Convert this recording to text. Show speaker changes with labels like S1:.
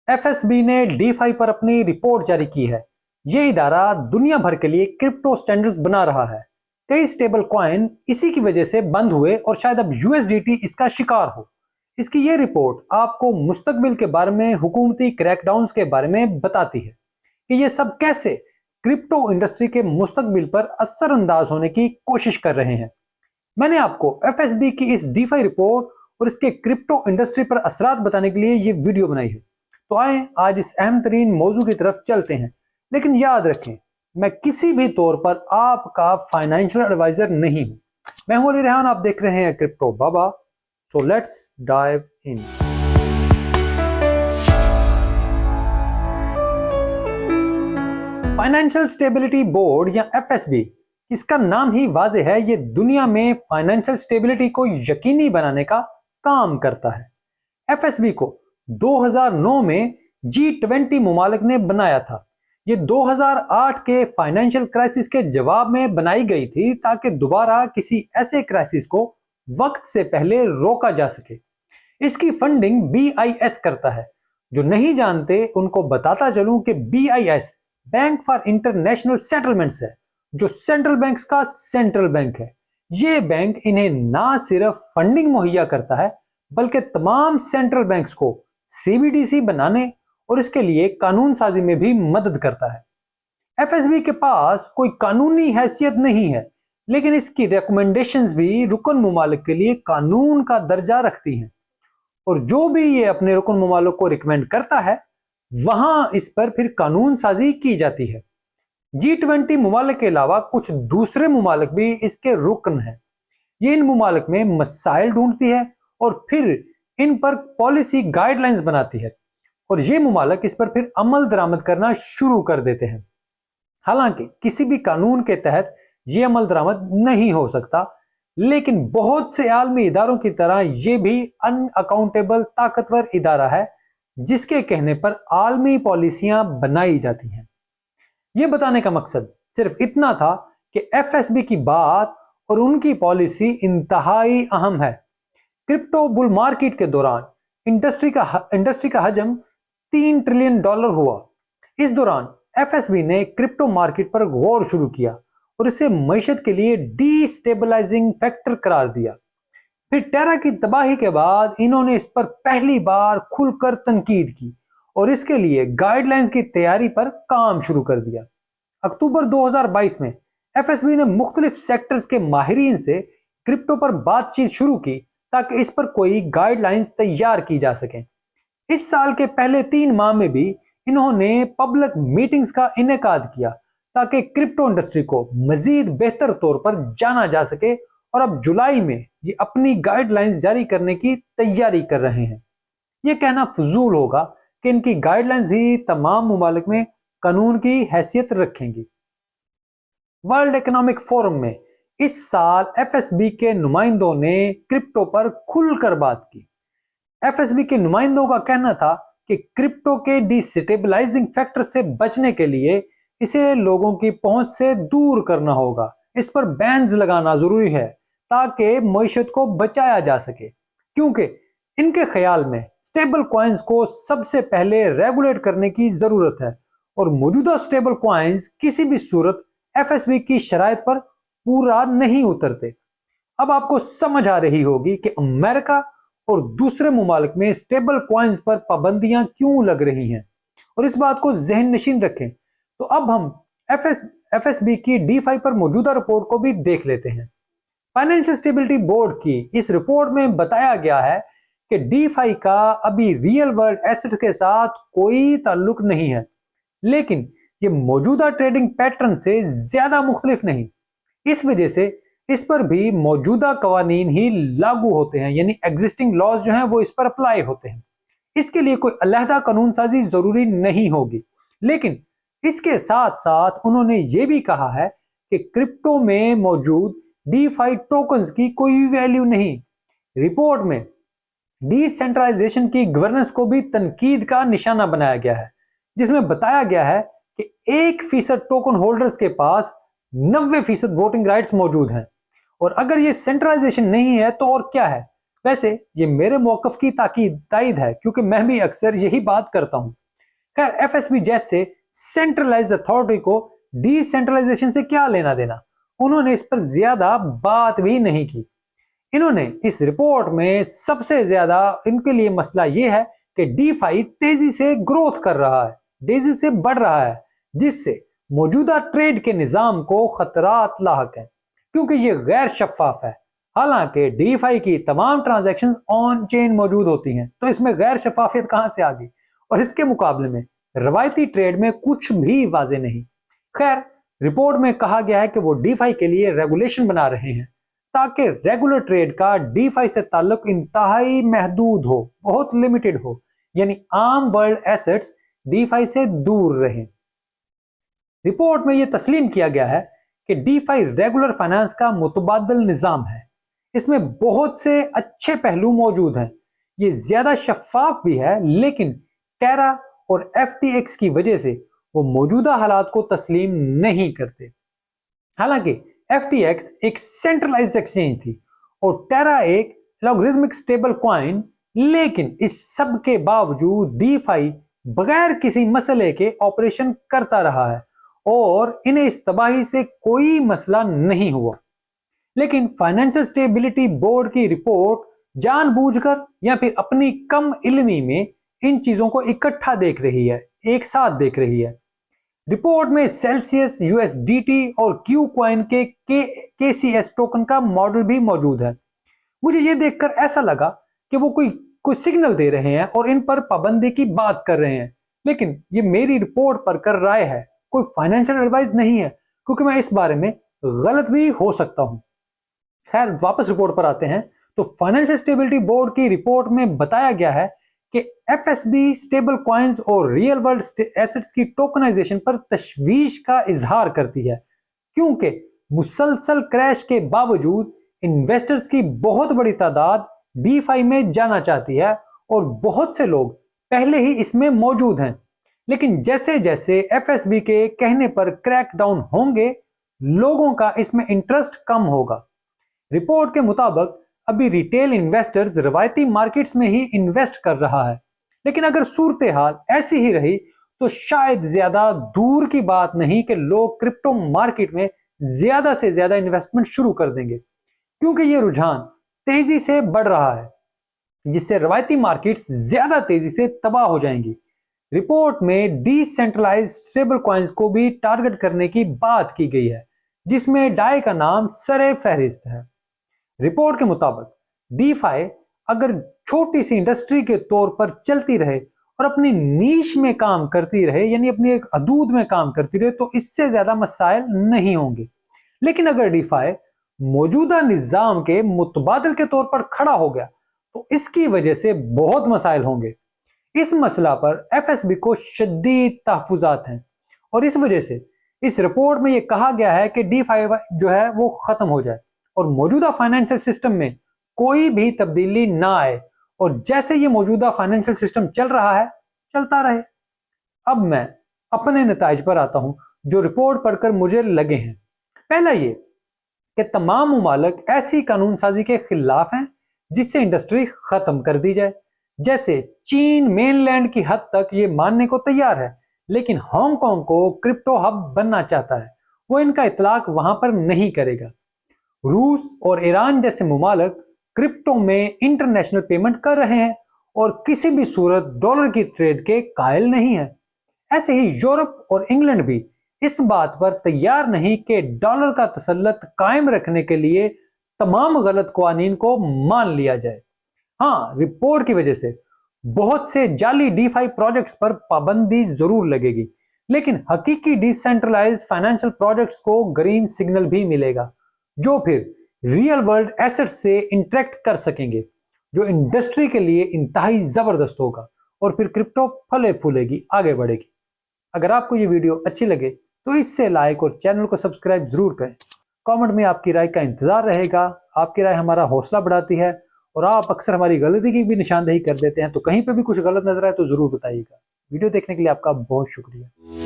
S1: FSB ने DeFi पर अपनी रिपोर्ट जारी की है। ये इदारा दुनिया भर के लिए क्रिप्टो स्टैंडर्ड्स बना रहा है। कई स्टेबल कॉइन इसी की वजह से बंद हुए और शायद अब USDT इसका शिकार हो। इसकी ये रिपोर्ट आपको मुस्तकबिल के बारे में, हुकूमती क्रैकडाउन्स के बारे में बताती है कि ये सब कैसे क्रिप्टो इंडस्ट्री के मुस्तकबिल पर असरअंदाज होने की कोशिश कर रहे हैं। मैंने आपको FSB की इस DeFi रिपोर्ट और इसके क्रिप्टो इंडस्ट्री पर असरात बताने के लिए ये वीडियो बनाई है। तो आए आज इस अहम तरीन मौजू की तरफ चलते हैं। लेकिन याद रखें, मैं किसी भी तौर पर आपका फाइनेंशियल एडवाइजर नहीं हूं। मैं हूं अली रेहान, आप देख रहे हैं crypto Baba. So let's dive in. Financial stability board या FSB, इसका नाम ही वाज़े है, ये दुनिया में फाइनेंशियल स्टेबिलिटी को यकीनी बनाने का काम करता है। FSB को 2009 में G20 मुमालिक ने बनाया था। ये 2008 के फाइनेंशियल क्राइसिस के जवाब में बनाई गई थी ताकि दोबारा किसी ऐसे क्राइसिस को वक्त से पहले रोका जा सके। इसकी फंडिंग BIS करता है। जो नहीं जानते उनको बताता चलूं कि BIS bank for international settlements है, जो सेंट्रल बैंक्स का सेंट्रल बैंक है। ये बैंक इन्हें ना सिर्फ फंडिंग मुहैया करता है बल्कि तमाम सेंट्रल बैंक्स को CBDC बनाने और इसके लिए कानून साजी में भी मदद करता है। FSB के पास कोई कानूनी हैसियत नहीं है, लेकिन इसकी रिकमेंडेशंस भी रुकन मुमालिक के लिए कानून का दर्जा रखती हैं। और जो भी ये अपने रुकन मुमालिक को रिकमेंड करता है, वहां इस पर फिर कानून साजी की जाती है। G20 मुमालिक के अलावा कुछ दूसरे मुमालिक भी इसके रुकन हैं। ये इन मुमालिक में मसाइल ढूंढती है और फिर इन पर पॉलिसी गाइडलाइंस बनाती है, और ये मुमालिक इस पर फिर अमल दरामद करना शुरू कर देते हैं। हालांकि किसी भी कानून के तहत ये अमल दरामद नहीं हो सकता, लेकिन बहुत से आलमी इदारों की तरह ये भी अनअकाउंटेबल ताकतवर इदारा है, जिसके कहने पर आलमी पॉलिसियां बनाई जाती हैं। ये बताने का मकसद सिर्फ इतना था कि FSB की बात और उनकी पॉलिसी इंतहाई अहम है। क्रिप्टो बुल मार्केट के दौरान इंडस्ट्री का हजम $3 ट्रिलियन हुआ। इस दौरान FSB ने क्रिप्टो मार्केट पर गौर शुरू किया और इसे मईशत के लिए डीस्टेबलाइजिंग फैक्टर करार दिया। फिर टेरा की तबाही के बाद इन्होंने इस पर पहली बार खुलकर तनकीद की और इसके लिए गाइडलाइंस की तैयारी पर काम शुरू कर दिया। अक्टूबर 2022 में FSB ने मुख्तलिफ सेक्टर्स के माहिरीन से क्रिप्टो पर बातचीत शुरू की ताकि इस पर कोई गाइडलाइंस तैयार की जा सके। इस साल के पहले 3 माह में भी इन्होंने पब्लिक मीटिंग्स का इनेकाद किया ताकि क्रिप्टो इंडस्ट्री को मजीद बेहतर तौर पर जाना जा सके, और अब जुलाई में ये अपनी गाइडलाइंस जारी करने की तैयारी कर रहे हैं। ये कहना फजूल होगा कि इनकी गाइडलाइंस ही तमाम मुमालिक में कानून की हैसियत रखेंगी। वर्ल्ड इकोनॉमिक फोरम में इस साल FSB के नुमाइंदों ने क्रिप्टो पर खुलकर बात की। FSB के नुमाइंदों का कहना था कि क्रिप्टो के डिस्टेबलाइजिंग फैक्टर से बचने के लिए इसे लोगों की पहुंच से दूर करना होगा। इस पर बैन्स लगाना जरूरी है ताकि मईशत को बचाया जा सके, क्योंकि इनके ख्याल में स्टेबल कॉइन्स को सबसे पहले रेगुलेट करने की जरूरत है, और मौजूदा स्टेबल कॉइन्स किसी भी सूरत FSB की शराइत पर पूरा नहीं उतरते। अब आपको समझ आ रही होगी कि अमेरिका और दूसरे मुमालिक में स्टेबल कॉइन्स पर पाबंदियां क्यों लग रही हैं, और इस बात को जहन नशीन रखें। तो अब हम FSB की DeFi पर मौजूदा रिपोर्ट को भी देख लेते हैं। फाइनेंशियल स्टेबिलिटी बोर्ड की इस रिपोर्ट में बताया गया है कि DeFi का अभी रियल वर्ल्ड एसेट के साथ कोई ताल्लुक नहीं है, लेकिन ये मौजूदा ट्रेडिंग पैटर्न से ज्यादा मुख्तलिफ नहीं। इस वजह से इस पर भी मौजूदा कवानीन ही लागू होते हैं, यानी एग्जिस्टिंग लॉज जो हैं वो इस पर अप्लाई होते हैं। इसके लिए कोई अलहदा कानून साजी जरूरी नहीं होगी, लेकिन इसके साथ साथ उन्होंने ये भी कहा है कि क्रिप्टो में मौजूद DeFi टोकन्स की कोई वैल्यू नहीं। रिपोर्ट में डिसेंट्रलाइजेशन की गवर्नेंस को भी तनकीद का निशाना बनाया गया है, जिसमें बताया गया है कि 1% टोकन होल्डर्स के पास 90% वोटिंग राइट्स मौजूद हैं। और अगर ये सेंट्रलाइजेशन नहीं है तो और क्या है? वैसे ये मेरे मौकफ की ताकीद है, क्योंकि मैं भी अक्सर यही बात करता हूं। खैर, एफएसबी जैसे सेंट्रलाइज्ड अथॉरिटी को डिसेंट्रलाइजेशन से क्या लेना देना, उन्होंने इस पर ज्यादा बात भी नहीं की। इन्होंने इस रिपोर्ट में सबसे ज्यादा इनके लिए मसला यह है कि डीफाई तेजी से ग्रोथ कर रहा है, तेजी से बढ़ रहा है, जिससे मौजूदा ट्रेड के निजाम को खतरात लाहक है, क्योंकि ये गैर शफाफ है। हालांकि डीफाई की तमाम ट्रांजैक्शंस ऑन चेन मौजूद होती हैं, तो इसमें गैर शफाफियत कहां से आ गई? और इसके मुकाबले में रवायती ट्रेड में कुछ भी वाजे नहीं। खैर, रिपोर्ट में कहा गया है कि वो डीफाई के लिए रेगुलेशन बना रहे हैं ताकि रेगुलर ट्रेड का डीफाई से ताल्लुक इंतहाई महदूद हो, बहुत लिमिटेड हो, यानी आम वर्ल्ड एसेट्स डीफाई से दूर रहें। रिपोर्ट में यह तस्लीम किया गया है कि डीफाई रेगुलर फाइनेंस का मुतबादल निजाम है। इसमें बहुत से अच्छे पहलू मौजूद हैं। ये ज्यादा शफाफ भी है, लेकिन टेरा और एफटीएक्स की वजह से वो मौजूदा हालात को तस्लीम नहीं करते। हालांकि एफटीएक्स एक सेंट्रलाइज्ड एक्सचेंज थी और टेरा एक लॉगरिथमिक स्टेबल कॉइन, लेकिन इस सब के बावजूद डीफाई बगैर किसी मसले के ऑपरेशन करता रहा है और इन्हें इस तबाही से कोई मसला नहीं हुआ। लेकिन फाइनेंशियल स्टेबिलिटी बोर्ड की रिपोर्ट जानबूझकर या फिर अपनी कम इल्मी में इन चीजों को इकट्ठा देख रही है, एक साथ देख रही है। रिपोर्ट में सेल्सियस, यूएसडीटी और क्यू कॉइन के केसीएस टोकन का मॉडल भी मौजूद है। मुझे यह देखकर ऐसा लगा कि वो कोई सिग्नल दे रहे हैं और इन पर पाबंदी की बात कर रहे हैं, लेकिन ये मेरी रिपोर्ट पर कर राय है, कोई फाइनेंशियल एडवाइस नहीं है, क्योंकि मैं इस बारे में गलत भी हो सकता हूं। खैर, वापस रिपोर्ट पर आते हैं तो फाइनेंशियल स्टेबिलिटी बोर्ड की रिपोर्ट में बताया गया है कि एफएसबी स्टेबल कॉइन्स और रियल वर्ल्ड एसेट्स की टोकनाइजेशन पर तशवीश का इजहार करती है, क्योंकि मुसलसल क्रैश के बावजूद इन्वेस्टर्स की बहुत बड़ी तादाद डीफाई में जाना चाहती है और बहुत से लोग पहले ही इसमें मौजूद हैं। लेकिन जैसे जैसे एफएसबी के कहने पर क्रैकडाउन होंगे, लोगों का इसमें इंटरेस्ट कम होगा। रिपोर्ट के मुताबिक अभी रिटेल इन्वेस्टर्स रवायती मार्केट्स में ही इन्वेस्ट कर रहा है, लेकिन अगर सूरत हाल ऐसी ही रही तो शायद ज्यादा दूर की बात नहीं कि लोग क्रिप्टो मार्केट में ज्यादा से ज्यादा इन्वेस्टमेंट शुरू कर देंगे, क्योंकि यह रुझान तेजी से बढ़ रहा है, जिससे रवायती मार्केट्स ज्यादा तेजी से तबाह हो जाएंगी। रिपोर्ट में डिसेंट्रलाइज्ड स्टेबल कॉइन्स को भी टारगेट करने की बात की गई है, जिसमें डाई का नाम सरे फहरिस्त है। रिपोर्ट के मुताबिक डीफाई अगर छोटी सी इंडस्ट्री के तौर पर चलती रहे और अपनी नीश में काम करती रहे, यानी अपनी एक हदूद में काम करती रहे, तो इससे ज्यादा मसाइल नहीं होंगे। लेकिन अगर डीफाई मौजूदा निजाम के मुतबादल के तौर पर खड़ा हो गया तो इसकी वजह से बहुत मसाइल होंगे। इस मसला पर एफएसबी को शदीद तहफुजात हैं और इस वजह से इस रिपोर्ट में यह कहा गया है कि डीफाई जो है वो खत्म हो जाए और मौजूदा फाइनेंशियल सिस्टम में कोई भी तब्दीली ना आए और जैसे ये मौजूदा फाइनेंशियल सिस्टम चल रहा है चलता रहे। अब मैं अपने नताइज पर आता हूं जो रिपोर्ट पढ़कर मुझे लगे हैं। पहला ये कि तमाम मुमालिक ऐसी कानून साजी के खिलाफ हैं जिससे इंडस्ट्री खत्म कर दी जाए। जैसे चीन मेनलैंड की हद तक ये मानने को तैयार है, लेकिन हांगकांग को क्रिप्टो हब बनना चाहता है, वो इनका इतलाक वहां पर नहीं करेगा। रूस और ईरान जैसे मुमालिक क्रिप्टो में इंटरनेशनल पेमेंट कर रहे हैं और किसी भी सूरत डॉलर की ट्रेड के कायल नहीं है। ऐसे ही यूरोप और इंग्लैंड भी इस बात पर तैयार नहीं कि डॉलर का तसल्लुत कायम रखने के लिए तमाम गलत कवानीन को मान लिया जाए। हाँ, रिपोर्ट की वजह से बहुत से जाली डीफाई प्रोजेक्ट्स पर पाबंदी जरूर लगेगी, लेकिन हकीकी डिसेंट्रलाइज्ड फाइनेंशियल प्रोजेक्ट्स को ग्रीन सिग्नल भी मिलेगा, जो फिर रियल वर्ल्ड एसेट्स से इंटरेक्ट कर सकेंगे, जो इंडस्ट्री के लिए इंतहाई जबरदस्त होगा और फिर क्रिप्टो फले फूलेगी, आगे बढ़ेगी। अगर आपको ये वीडियो अच्छी लगे तो इससे लाइक और चैनल को सब्सक्राइब जरूर करें। कमेंट में आपकी राय का इंतजार रहेगा। आपकी राय हमारा हौसला बढ़ाती है और आप अक्सर हमारी गलती की भी निशानदेही कर देते हैं, तो कहीं पे भी कुछ गलत नजर आए तो जरूर बताइएगा। वीडियो देखने के लिए आपका बहुत शुक्रिया।